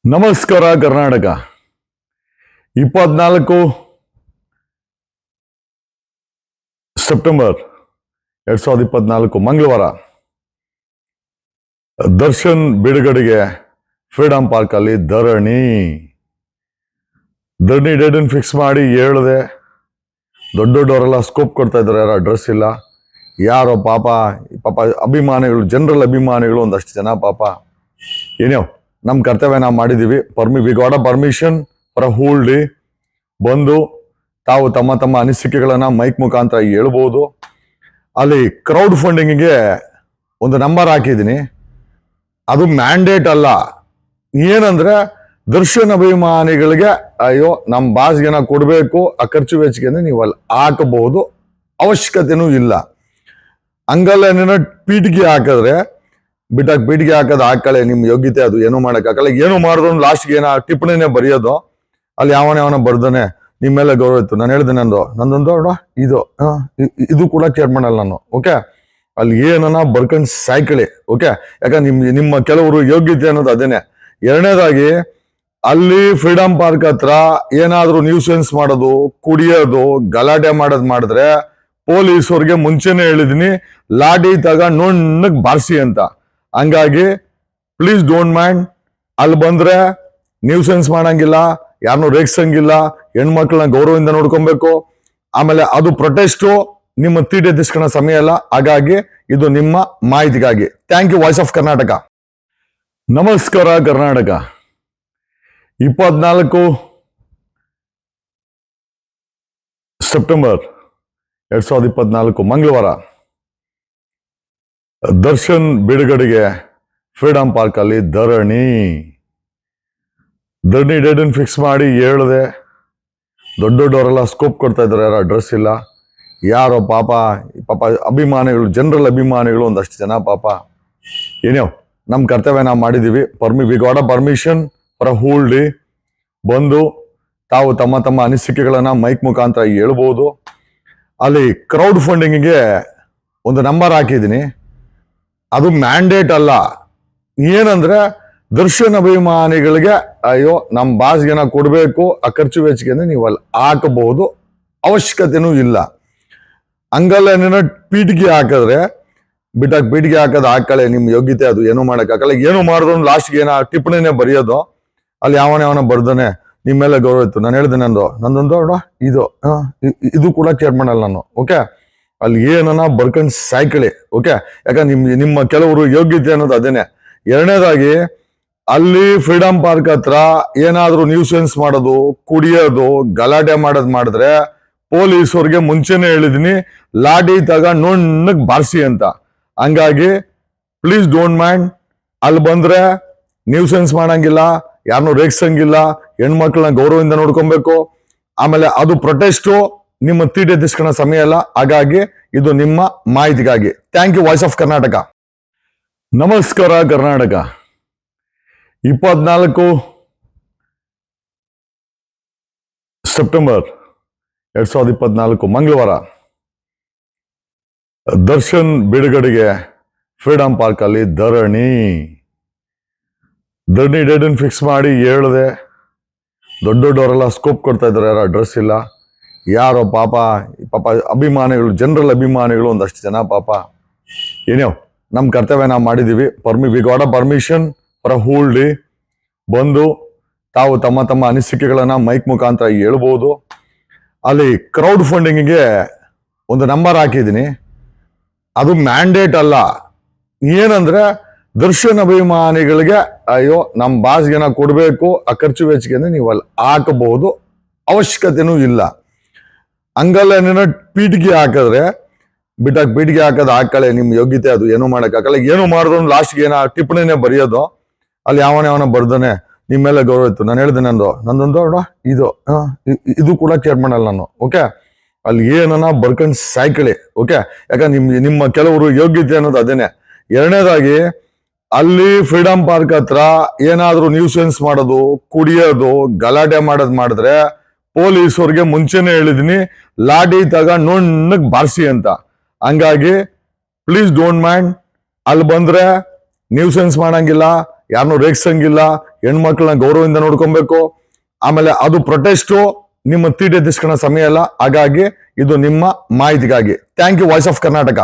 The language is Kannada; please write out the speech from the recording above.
ನಮಸ್ಕಾರ ಕರ್ನಾಟಕ 24 ಸೆಪ್ಟೆಂಬರ್ 2024 ಮಂಗಳವಾರ ದರ್ಶನ್ ಬಿಡುಗಡೆಗೆ ಫ್ರೀಡಂ ಪಾರ್ಕ್ ಅಲ್ಲಿ ಧರಣಿ ಡೇಟನ್ನು ಫಿಕ್ಸ್ ಮಾಡಿ ಹೇಳಿದೆ. ದೊಡ್ಡವರೆಲ್ಲ ಸ್ಕೋಪ್ ಕೊಡ್ತಾ ಇದ್ದಾರೆ, ಯಾರು ಅಡ್ರೆಸ್ ಇಲ್ಲ. ಯಾರೋ ಪಾಪ ಅಭಿಮಾನಿಗಳು, ಜನರಲ್ ಅಭಿಮಾನಿಗಳು ಒಂದಷ್ಟು ಜನ ಪಾಪ ಏನೋ ನಮ್ಮ ಕರ್ತವ್ಯ ನಾವು ಮಾಡಿದ್ದೀವಿ. We got a permission for a whole day. ಬಂದು ತಾವು ತಮ್ಮ ಅನಿಸಿಕೆಗಳನ್ನು ಮೈಕ್ ಮುಖಾಂತರ ಹೇಳ್ಬೋದು. ಅಲ್ಲಿ ಕ್ರೌಡ್ ಫಂಡಿಂಗಿಗೆ ಒಂದು ನಂಬರ್ ಹಾಕಿದ್ದೀನಿ. ಅದು ಮ್ಯಾಂಡೇಟ್ ಅಲ್ಲ. ಏನಂದ್ರೆ ದರ್ಶನ್ ಅಭಿಮಾನಿಗಳಿಗೆ ಅಯ್ಯೋ ನಮ್ಮ ಬಾಸ್ಗೆನ ಕೊಡಬೇಕು, ಆ ಖರ್ಚು ವೆಚ್ಚಿಗೆ ಅಂದ್ರೆ ನೀವು ಅಲ್ಲಿ ಹಾಕಬಹುದು, ಅವಶ್ಯಕತೆನೂ ಇಲ್ಲ. ಹಂಗಲ್ಲ ಪೀಟಿಗೆ ಹಾಕಿದ್ರೆ ಪೀಟಿಗೆ ಹಾಕೋದು ಹಾಕಳೆ, ನಿಮ್ಮ ಯೋಗ್ಯತೆ ಅದು ಏನೂ ಮಾಡೋಕ್ಕಾಗಲ್ಲ. ಏನು ಮಾಡಿದ್ರು ಲಾಸ್ಟ್ಗೆ ಏನೋ ಟಿಪ್ಪಣಿನೇ ಬರೆಯೋದು. ಅಲ್ಲಿ ಯಾವನ ಬರ್ದಾನೆ ನಿಮ್ಮ ಮೇಲೆ ಗೌರವ ಇತ್ತು. ನಾನು ಹೇಳಿದೆ ನಂದೊಂದು ಇದು ಕೂಡ ಕೇರ್ ಮಾಡಲ್ಲ ನಾನು. ಓಕೆ, ಅಲ್ಲಿ ಏನನ್ನ ಬರ್ಕೊಂಡು ಸಾಯ್ಕಳಿ. ಓಕೆ, ಯಾಕಂದ್ರೆ ನಿಮ್ಮ ಕೆಲವರು ಯೋಗ್ಯತೆ ಅನ್ನೋದು ಅದೇನೆ. ಎರಡನೇದಾಗಿ ಅಲ್ಲಿ ಫ್ರೀಡಂ ಪಾರ್ಕ್ ಹತ್ರ ಏನಾದ್ರೂ ನ್ಯೂಸೆನ್ಸ್ ಮಾಡೋದು, ಕುಡಿಯೋದು, ಗಲಾಟೆ ಮಾಡಿದ್ರೆ ಪೊಲೀಸವ್ರಿಗೆ ಮುಂಚೆನೆ ಹೇಳಿದೀನಿ, ಲಾಠಿ ನುಣ್ಣಗ್ ಬಾರಿಸಿ ಅಂತ. ಹಂಗಾಗಿ ಪ್ಲೀಸ್ ಡೋಂಟ್ ಮೈಂಡ್. ಅಲ್ಲಿ ಬಂದ್ರೆ ನ್ಯೂಸೆನ್ಸ್ ಮಾಡಂಗಿಲ್ಲ, ಯಾರನ್ನೂ ರೇಗ್ಸಂಗಿಲ್ಲ, ಹೆಣ್ಮಕ್ಳನ್ನ ಗೌರವದಿಂದ ನೋಡ್ಕೊಬೇಕು. ಆಮೇಲೆ ಅದು ಪ್ರೊಟೆಸ್ಟು, ನಿಮ್ಮ ತೀಟೆ ತಿಸ್ಕೊಳ್ಳೋ ಸಮಯ ಅಲ್ಲ. ಹಾಗಾಗಿ ಇದು ನಿಮ್ಮ ಮಾಹಿತಿಗಾಗಿ. Thank you, voice of Karnataka. ನಮಸ್ಕಾರ ಕರ್ನಾಟಕ 24 ಸೆಪ್ಟೆಂಬರ್ 2024 ಮಂಗಳವಾರ ದರ್ಶನ್ ಬಿಡುಗಡೆಗೆ ಫ್ರೀಡಂ ಪಾರ್ಕ್ ಅಲ್ಲಿ ಧರಣಿ ಡೇಟನ್ನು ಫಿಕ್ಸ್ ಮಾಡಿ ಹೇಳಿದೆ. ದೊಡ್ಡವರೆಲ್ಲ ಸ್ಕೋಪ್ ಕೊಡ್ತಾ ಇದ್ದಾರೆ, ಯಾರು ಅಡ್ರೆಸ್ ಇಲ್ಲ. ಯಾರೋ ಪಾಪ ಅಭಿಮಾನಿಗಳು, ಜನರಲ್ ಅಭಿಮಾನಿಗಳು ಒಂದಷ್ಟು ಜನ ಪಾಪ ಏನೋ ನಮ್ಮ ಕರ್ತವ್ಯ ನಾವು ಮಾಡಿದ್ದೀವಿ. We got a permission for a whole day. ಬಂದು ತಾವು ತಮ್ಮ ಅನಿಸಿಕೆಗಳನ್ನು ಮೈಕ್ ಮುಖಾಂತರ ಹೇಳ್ಬೋದು. ಅಲ್ಲಿ ಕ್ರೌಡ್ ಫಂಡಿಂಗಿಗೆ ಒಂದು ನಂಬರ್ ಹಾಕಿದ್ದೀನಿ. ಅದು ಮ್ಯಾಂಡೇಟ್ ಅಲ್ಲ. ಏನಂದ್ರೆ ದರ್ಶನ್ ಅಭಿಮಾನಿಗಳಿಗೆ ಅಯ್ಯೋ ನಮ್ಮ ಬಾಸ್ಗೆನ ಕೊಡಬೇಕು, ಆ ಖರ್ಚು ವೆಚ್ಚಿಗೆ ಅಂದ್ರೆ ನೀವು ಅಲ್ಲಿ ಹಾಕಬಹುದು, ಅವಶ್ಯಕತೆನೂ ಇಲ್ಲ. ಹಂಗಲ್ಲ ಪೀಟಿಗೆ ಹಾಕಿದ್ರೆ ಪೀಟಿಗೆ ಹಾಕೋದು ಹಾಕಳೆ, ನಿಮ್ಮ ಯೋಗ್ಯತೆ ಅದು ಏನೂ ಮಾಡೋಕ್ಕಾಗಲ್ಲ. ಏನು ಮಾಡಿದ್ರು ಲಾಸ್ಟ್ಗೆ ಏನೋ ಟಿಪ್ಪಣಿನೇ ಬರೆಯೋದು. ಅಲ್ಲಿ ಯಾವನ ಬರ್ದಾನೆ ನಿಮ್ಮ ಮೇಲೆ ಗೌರವ ಇತ್ತು. ನಾನು ಹೇಳಿದೆ ನಂದೊಂದು ಇದು ಕೂಡ ಕೇರ್ ಮಾಡಲ್ಲ ನಾನು. ಓಕೆ, ಅಲ್ಲಿ ಏನನ್ನ ಬರ್ಕೊಂಡು ಸಾಯ್ಕಳಿ. ಓಕೆ, ಯಾಕಂದ್ರೆ ನಿಮ್ಮ ಕೆಲವರು ಯೋಗ್ಯತೆ ಅನ್ನೋದು ಅದೇನೆ. ಎರಡನೇದಾಗಿ ಅಲ್ಲಿ ಫ್ರೀಡಂ ಪಾರ್ಕ್ ಹತ್ರ ಏನಾದ್ರೂ ನ್ಯೂಸೆನ್ಸ್ ಮಾಡೋದು, ಕುಡಿಯೋದು, ಗಲಾಟೆ ಮಾಡಿದ್ರೆ ಪೊಲೀಸವ್ರಿಗೆ ಮುಂಚೆನೆ ಹೇಳಿದೀನಿ, ಲಾಠಿ ನುಣ್ಣಗ್ ಬಾರಿಸಿ ಅಂತ. ಹಂಗಾಗಿ ಪ್ಲೀಸ್ ಡೋಂಟ್ ಮೈಂಡ್. ಅಲ್ಲಿ ಬಂದ್ರೆ ನ್ಯೂಸೆನ್ಸ್ ಮಾಡಂಗಿಲ್ಲ, ಯಾರನ್ನೂ ರೇಗ್ಸಂಗಿಲ್ಲ, ಹೆಣ್ಮಕ್ಳನ್ನ ಗೌರವದಿಂದ ನೋಡ್ಕೊಬೇಕು. ಆಮೇಲೆ ಅದು ಪ್ರೊಟೆಸ್ಟು, ನಿಮ್ಮ ತೀಟೆ ತಿಸ್ಕೊಳ್ಳೋ ಸಮಯ ಅಲ್ಲ. ಹಾಗಾಗಿ ಇದು ನಿಮ್ಮ ಮಾಹಿತಿಗಾಗಿ. Thank you, voice of Karnataka. ನಮಸ್ಕಾರ ಕರ್ನಾಟಕ 24 ಸೆಪ್ಟೆಂಬರ್ 2024 ಮಂಗಳವಾರ ದರ್ಶನ್ ಬಿಡುಗಡೆಗೆ ಫ್ರೀಡಂ ಪಾರ್ಕ್ ಅಲ್ಲಿ ಧರಣಿ ಡೇಟನ್ನು ಫಿಕ್ಸ್ ಮಾಡಿ ಹೇಳಿದೆ. ದೊಡ್ಡವರೆಲ್ಲ ಸ್ಕೋಪ್ ಕೊಡ್ತಾ ಇದ್ದಾರೆ, ಯಾರು ಅಡ್ರೆಸ್ ಇಲ್ಲ. ಯಾರೋ ಪಾಪ ಅಭಿಮಾನಿಗಳು, ಜನರಲ್ ಅಭಿಮಾನಿಗಳು ಒಂದಷ್ಟು ಜನ ಪಾಪ ಏನೋ ನಮ್ಮ ಕರ್ತವ್ಯ ನಾವು ಮಾಡಿದ್ದೀವಿ. We got a permission for a whole day. ಬಂದು ತಾವು ತಮ್ಮ ಅನಿಸಿಕೆಗಳನ್ನು ಮೈಕ್ ಮುಖಾಂತರ ಹೇಳ್ಬೋದು. ಅಲ್ಲಿ ಕ್ರೌಡ್ ಫಂಡಿಂಗಿಗೆ ಒಂದು ನಂಬರ್ ಹಾಕಿದ್ದೀನಿ. ಅದು ಮ್ಯಾಂಡೇಟ್ ಅಲ್ಲ. ಏನಂದ್ರೆ ದರ್ಶನ್ ಅಭಿಮಾನಿಗಳಿಗೆ ಅಯ್ಯೋ ನಮ್ಮ ಬಾಸ್ಗೆನ ಕೊಡಬೇಕು, ಆ ಖರ್ಚು ವೆಚ್ಚಿಗೆ ಅಂದ್ರೆ ನೀವು ಅಲ್ಲಿ ಹಾಕಬಹುದು, ಅವಶ್ಯಕತೆನೂ ಇಲ್ಲ. ಹಂಗಲ್ಲ ಪೀಟಿಗೆ ಹಾಕಿದ್ರೆ ಪೀಟಿಗೆ ಹಾಕೋದು ಹಾಕಳೆ, ನಿಮ್ಮ ಯೋಗ್ಯತೆ ಅದು ಏನೂ ಮಾಡೋಕ್ಕಾಗಲ್ಲ. ಏನು ಮಾಡಿದ್ರು ಲಾಸ್ಟ್ಗೆ ಏನೋ ಟಿಪ್ಪಣಿನೇ ಬರೆಯೋದು. ಅಲ್ಲಿ ಯಾವನ ಬರ್ದಾನೆ ನಿಮ್ಮ ಮೇಲೆ ಗೌರವ ಇತ್ತು. ನಾನು ಹೇಳಿದೆ ನಂದೊಂದು ಇದು ಕೂಡ ಕೇರ್ ಮಾಡಲ್ಲ ನಾನು. ಓಕೆ, ಅಲ್ಲಿ ಏನನ್ನ ಬರ್ಕೊಂಡು ಸಾಯ್ಕಳಿ. ಓಕೆ, ಯಾಕಂದ್ರೆ ನಿಮ್ಮ ಕೆಲವರು ಯೋಗ್ಯತೆ ಅನ್ನೋದು ಅದೇನೆ. ಎರಡನೇದಾಗಿ ಅಲ್ಲಿ ಫ್ರೀಡಂ ಪಾರ್ಕ್ ಹತ್ರ ಏನಾದ್ರೂ ನ್ಯೂಸೆನ್ಸ್ ಮಾಡೋದು, ಕುಡಿಯೋದು, ಗಲಾಟೆ ಮಾಡಿದ್ರೆ ಪೊಲೀಸವ್ರಿಗೆ ಮುಂಚೆನೆ ಹೇಳಿದೀನಿ, ಲಾಠಿ ನುಣ್ಣಗ್ ಬಾರಿಸಿ ಅಂತ. ಹಂಗಾಗಿ ಪ್ಲೀಸ್ ಡೋಂಟ್ ಮೈಂಡ್. ಅಲ್ಲಿ ಬಂದ್ರೆ ನ್ಯೂಸೆನ್ಸ್ ಮಾಡಂಗಿಲ್ಲ, ಯಾರನ್ನೂ ರೇಗ್ಸಂಗಿಲ್ಲ, ಹೆಣ್ಮಕ್ಳನ್ನ ಗೌರವದಿಂದ ನೋಡ್ಕೊಬೇಕು. ಆಮೇಲೆ ಅದು ಪ್ರೊಟೆಸ್ಟು ನಿಮ್ಮ ತೀಟೆ ತಿಸ್ಕೊಳ್ಳೋ ಸಮಯ ಅಲ್ಲ. ಹಾಗಾಗಿ ಇದು ನಿಮ್ಮ ಮಾಹಿತಿಗಾಗಿ. Thank you, voice of Karnataka.